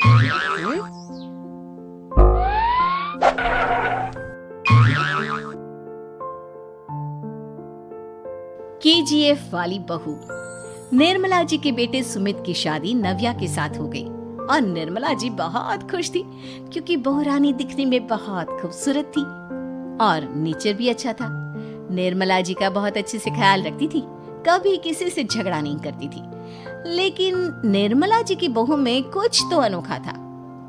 KGF वाली बहू। निर्मला जी के बेटे सुमित की शादी नव्या के साथ हो गई और निर्मला जी बहुत खुश थी क्योंकि बहू रानी दिखने में बहुत खूबसूरत थी और नेचर भी अच्छा था। निर्मला जी का बहुत अच्छे से ख्याल रखती थी, कभी किसी से झगड़ा नहीं करती थी। लेकिन निर्मला जी की बहू में कुछ तो अनोखा था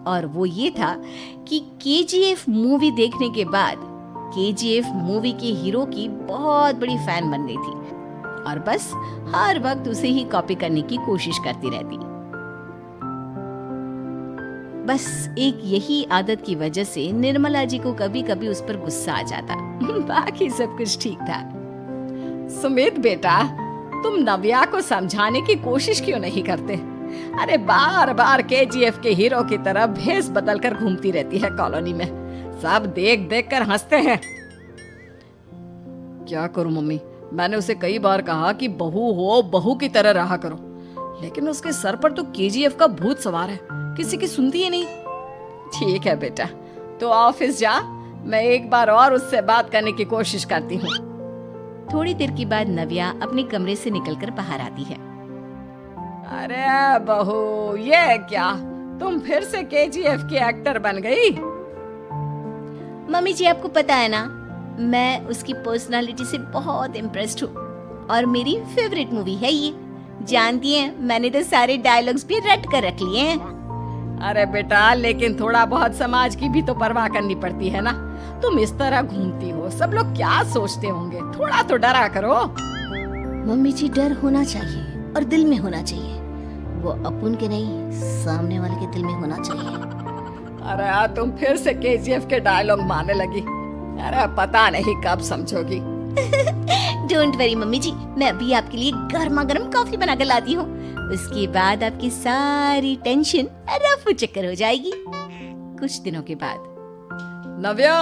और वो ये था कि केजीएफ मूवी देखने के बाद केजीएफ मूवी के हीरो की बहुत बड़ी फैन बन गई थी और बस हर वक्त उसे ही कॉपी करने की कोशिश करती रहती। बस एक यही आदत की वजह से निर्मला जी को कभी कभी उस पर गुस्सा आ जाता। बाकी सब कुछ ठीक था। सुमित बेटा, तुम नव्या को समझाने की कोशिश क्यों नहीं करते? अरे बार बार केजीएफ के हीरो की तरह भेष बदल कर घूमती रहती है कॉलोनी में, सब देख देख कर हंसते हैं। क्या करूं मम्मी, मैंने उसे कई बार कहा कि बहू हो, बहू की तरह रहा करो, लेकिन उसके सर पर तो केजीएफ का भूत सवार है, किसी की सुनती ही नहीं। ठीक है बेटा, तो ऑफिस जा, मैं एक बार और उससे बात करने की कोशिश करती हूँ। थोड़ी देर के बाद नव्या अपने कमरे से निकलकर बाहर आती है। अरे बहू, ये क्या, तुम फिर से केजीएफ की एक्टर बन गई? मम्मी जी, आपको पता है ना, मैं उसकी पर्सनालिटी से बहुत इम्प्रेस्ड हूँ और मेरी फेवरेट मूवी है ये। जानती हैं, मैंने तो सारे डायलॉग्स भी रट कर रख लिए हैं। अरे बेटा, लेकिन थोड़ा बहुत समाज की भी तो परवाह करनी पड़ती है ना। तुम इस तरह घूमती हो, सब लोग क्या सोचते होंगे, थोड़ा तो डरा करो। मम्मी जी, डर होना चाहिए और दिल में होना चाहिए, वो अपन के नहीं, सामने वाले के दिल में होना चाहिए। अरे तुम फिर से केजीएफ के डायलॉग मारने लगी। अरे पता नहीं कब समझोगी। डोंट वरी मम्मी जी, मैं अभी आपके लिए गर्मा गर्म कॉफी बना कर लाती हूँ, उसके बाद आपकी सारी टेंशन रफू चक्कर हो जाएगी। कुछ दिनों के बाद। नव्या,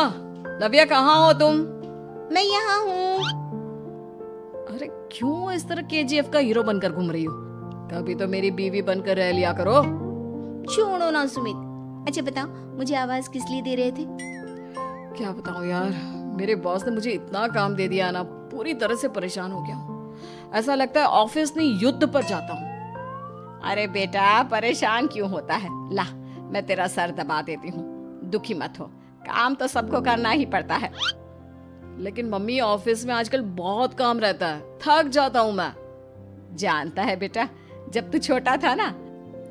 नव्या कहाँ हो तुम? मैं यहाँ हूँ। अरे क्यों इस तरह केजीएफ का हीरो बनकर घूम रही हो? कभी तो मेरी बीवी बनकर रह लिया करो। छोड़ो ना सुमित। अच्छा बताओ, मुझे आवाज किस लिए दे रहे थे? क्या बताऊं यार, मेरे बॉस ने मुझे इतना काम दे दिया ना, पूरी तरह से परेशान हो गया हूँ। ऐसा लगता है ऑफिस नहीं, युद्ध पर जाता हूँ। अरे बेटा, परेशान क्यों होता है? ला, मैं तेरा सर दबा देती हूँ, दुखी मत हो, काम तो सबको करना ही पड़ता है। लेकिन मम्मी, ऑफिस में आजकल बहुत काम रहता है, थक जाता हूँ मैं। जानता है बेटा, जब तू छोटा था ना,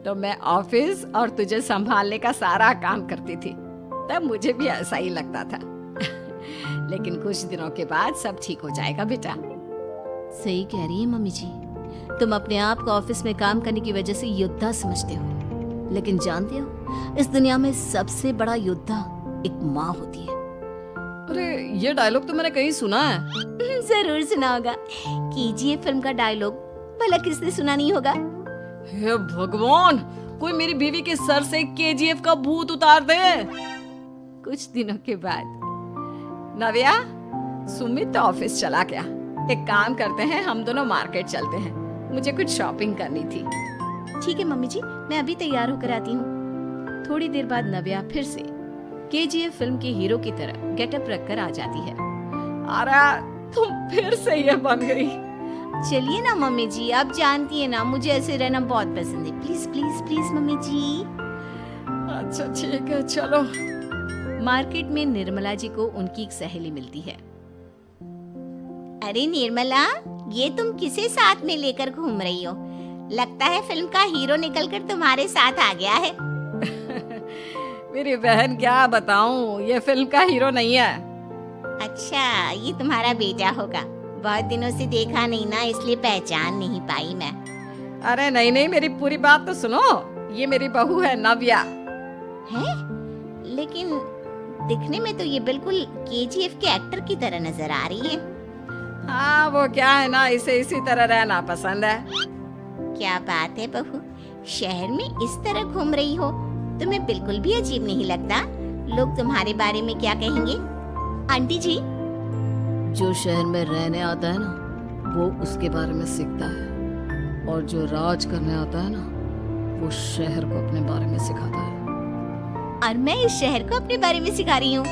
तो मैं ऑफिस और तुझे संभालने का सारा काम करती थी, तब मुझे भी ऐसा ही लगता था। लेकिन कुछ दिनों के बाद सब ठीक हो जाएगा बेटा। सही कह रही है मम्मी जी, तुम अपने आप को ऑफिस में काम करने की वजह से योद्धा समझते हो, लेकिन जानते हो, इस दुनिया में सबसे बड़ा योद्धा एक माँ होती है। अरे ये डायलॉग तो मैंने कहीं सुना है। जरूर सुना होगा, केजीएफ फिल्म का डायलॉग, भला किसने सुना नहीं होगा? हे भगवान, कोई मेरी बीवी के सर से केजीएफ का भूत उतार दे। कुछ दिनों के बाद। नव्या, सुमित तो ऑफिस चला गया, एक काम करते हैं, हम दोनों मार्केट चलते हैं, मुझे कुछ शॉपिंग करनी थी। ठीक है मम्मी जी, मैं अभी तैयार होकर आती हूँ। थोड़ी देर बाद नव्या फिर से केजीएफ फिल्म के हीरो की तरह गेटअप रखकर आ जाती है। अरे तुम फिर से ये बन गई। चलिए ना मम्मी जी, आप जानती है ना, मुझे ऐसे रहना बहुत पसंद है। प्लीज प्लीज प्लीज मम्मी जी। अच्छा ठीक है, चलो। मार्केट में निर्मला जी को उनकी एक सहेली मिलती है। अरे निर्मला, ये तुम किसे साथ में लेकर घूम रही हो? लगता है फिल्म का हीरो निकलकर तुम्हारे साथ आ गया है। मेरी बहन, क्या बताऊं, ये फिल्म का हीरो नहीं है। अच्छा, ये तुम्हारा बेटा होगा, बहुत दिनों से देखा नहीं ना, इसलिए पहचान नहीं पाई मैं। अरे नहीं नहीं, मेरी पूरी बात तो सुनो, ये मेरी बहू है नव्या। है? लेकिन दिखने में तो ये बिल्कुल केजीएफ के एक्टर की तरह नजर आ रही है। हाँ, वो क्या है ना, इसे इसी तरह रहना पसंद है। क्या बात है बहू, शहर में इस तरह घूम रही हो, तुम्हें बिल्कुल भी अजीब नहीं लगता? लोग तुम्हारे बारे में क्या कहेंगे? आंटी जी, जो शहर में रहने आता है ना, वो उसके बारे में सीखता है, और जो राज करने आता है ना, वो शहर को अपने बारे में सिखाता है। और मैं इस शहर को अपने बारे में सिखा रही हूँ।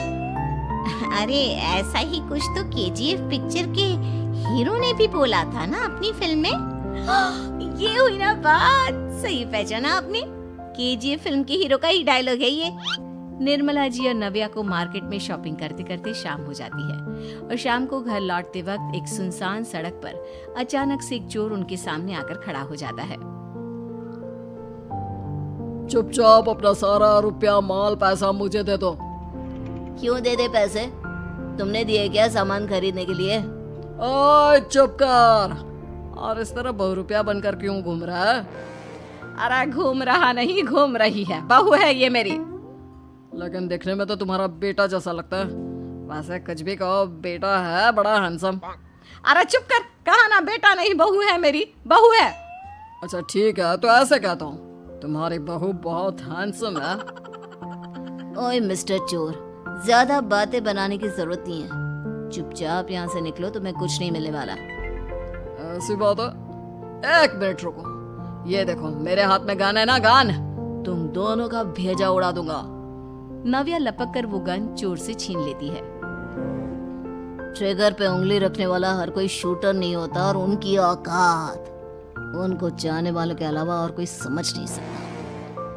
अरे ऐसा ही कुछ तो केजीएफ पिक्चर के हीरो ने भी बोला था ना अपनी फिल्म में। ये हुई ना बात, सही पहचाना आपने। केजीएफ फिल्म के हीरो का ही डायलॉग है ये। निर्मला जी और नव्या को मार्केट में शॉपिंग करते करते शाम हो जाती है और शाम को घर लौटते वक्त एक सुनसान सड़क पर अचानक से एक चोर उनके सामने आकर खड़ा हो जाता है। चुपचाप अपना सारा रुपया माल पैसा मुझे दे दो। क्यों दे दे पैसे? तुमने दिए क्या सामान खरीदने के लिए? ओए चुप कर। और इस तरह बहुरुपया बनकर क्यों घूम रहा है? अरे घूम रहा नहीं, घूम रही है, बहू है ये मेरी। लेकिन देखने में तो तुम्हारा बेटा जैसा लगता है। वैसे कुछ भी कहो, बेटा है बड़ा हैंडसम। अरे चुप कर, कहा ना बेटा नहीं, बहू है मेरी, बहू है। अच्छा ठीक है, तो ऐसे कहता हूँ, तुम्हारी बहू बहुत हैंडसम है। ओए मिस्टर चोर, ज्यादा बातें बनाने की जरूरत नहीं है। चुपचाप यहाँ से निकलो, तुम्हें कुछ नहीं मिलने वाला। ऐसी बात है? एक मिनट रुको, ये देखो मेरे हाथ में गन है ना, गन। तुम दोनों का भेजा उड़ा दूंगा। नव्या लपक कर वो गन चोर से छीन लेती है। ट्रिगर पे उंगली रखने वाला हर कोई शूटर नहीं होता, और उनकी औकात उनको चाहने वालों के अलावा और कोई समझ नहीं सकता।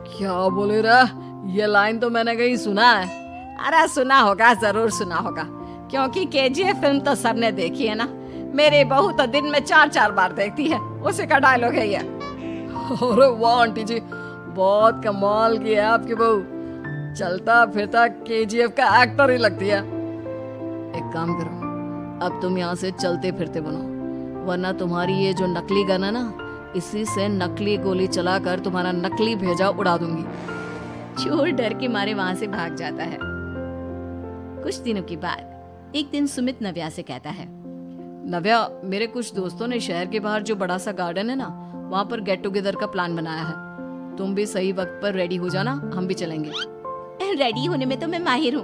क्या बोले रे? ये लाइन तो मैंने कहीं सुना है। अरे सुना होगा, जरूर सुना होगा, क्योंकि केजीएफ फिल्म तो सबने देखी है ना। मेरी बहू तो दिन में 4-4 बार देखती है, उसी का डायलॉग है ये। अरे वाह आंटी जी, बहुत कमाल की है आपकी बहू। चलता फिरता केजीएफ का एक्टर ही लगती है। एक काम करो, अब तुम यहाँ से चलते फिरते बनो, वरना तुम्हारी ये जो नकली गन है ना, इसी से नकली गोली चलाकर तुम्हारा नकली भेजा उड़ा दूंगी। चोर डर के मारे वहां से भाग जाता है। कुछ दिनों के बाद एक दिन सुमित नव्या से कहता है, नव्या, मेरे कुछ दोस्तों ने शहर के बाहर जो बड़ा सा गार्डन है ना, वहाँ पर गेट टुगेदर का प्लान बनाया है। तुम भी सही वक्त पर रेडी हो जाना, हम भी चलेंगे। रेडी होने में तो मैं माहिर हूँ,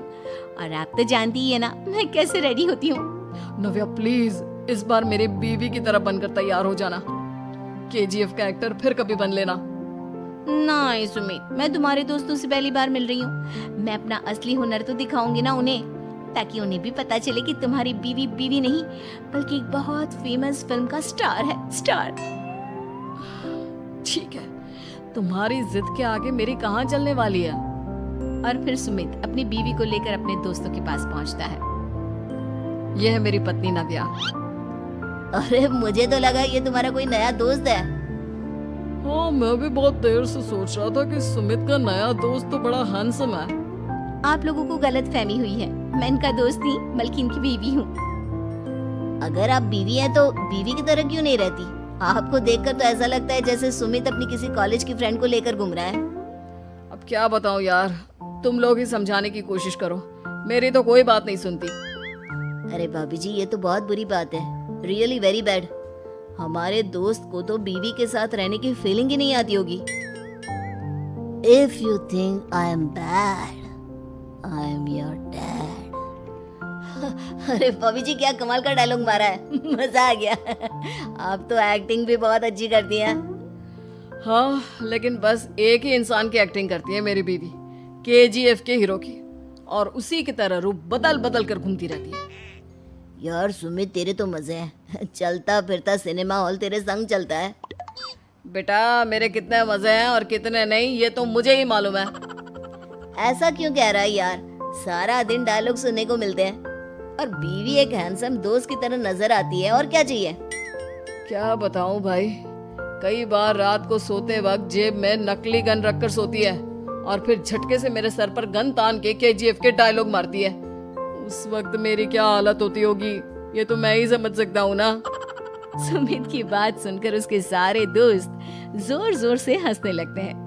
और आप तो जानती ही है ना मैं कैसे रेडी होती हूँ। नव्या प्लीज, इस बार मेरी बीवी की तरह बनकर तैयार हो जाना। केजीएफ का एक्टर फिर कभी बन लेना। नहीं सुमित, मैं तुम्हारे दोस्तों से पहली बार मिल रही हूँ। मैं अपना असली हुनर तो दिखाऊंगी ना उन्हें, ताकि उन्हें भी पता चले कि तुम्हारी बीवी बीवी नहीं, बल्कि एक बहुत फेमस फिल्म का स्टार है, स्टार। ठीक है, तुम्हारी जिद के आगे मेरी कहाँ चलने वाली है। और फिर सुमित अपनी बीवी को लेकर अपने दोस्तों के पास पहुंचता है। यह है मेरी पत्नी नव्या। अरे मुझे तो लगा ये तुम्हारा कोई नया दोस्त है। हाँ, मैं भी बहुत देर से सोच रहा था कि सुमित का नया दोस्त तो बड़ा हैंडसम है। आप लोगों को गलत फहमी हुई है, मैं इनका दोस्त नहीं बल्कि इनकी बीवी हूँ। अगर आप बीवी हैं तो बीवी की तरह क्यों नहीं रहती? आपको देखकर तो ऐसा लगता है जैसे सुमित अपनी किसी कॉलेज की फ्रेंड को लेकर घूम रहा है। अब क्या बताऊं यार, तुम लोग ही समझाने की कोशिश करो, मेरी तो कोई बात नहीं सुनती। अरे भाभी जी, ये तो बहुत बुरी बात है, रियली वेरी बैड। हमारे दोस्त को तो बीवी के साथ रहने की फीलिंग ही नहीं आती होगी। If you think I am bad, I am your dad. अरे भाभी जी, क्या कमाल का डायलॉग मारा है, मजा आ गया। आप तो एक्टिंग भी बहुत अच्छी करती हैं। हाँ, लेकिन बस एक ही इंसान की एक्टिंग करती है मेरी बीवी, केजीएफ के हीरो की, और उसी की तरह रूप बदल बदल कर घूमती रहती है। यार सुमित, तेरे तो मजे हैं, चलता फिरता सिनेमा हॉल तेरे संग चलता है। बेटा, मेरे कितने मजे हैं और कितने नहीं, ये तो मुझे ही मालूम है। ऐसा क्यों कह रहा है यार? सारा दिन डायलॉग सुनने को मिलते हैं, और बीवी एक हैंडसम दोस्त की तरह नजर आती है, और क्या चाहिए? क्या बताऊं भाई, कई बार रात को सोते वक्त जेब में नकली गन रखकर सोती है, और फिर झटके से मेरे सर पर गन तान के केजीएफ के डायलॉग मारती है। उस वक्त मेरी क्या हालत होती होगी, ये तो मैं ही समझ सकता हूँ ना। सुमित की बात सुनकर उसके सारे दोस्त जोर जोर से हंसने लगते हैं।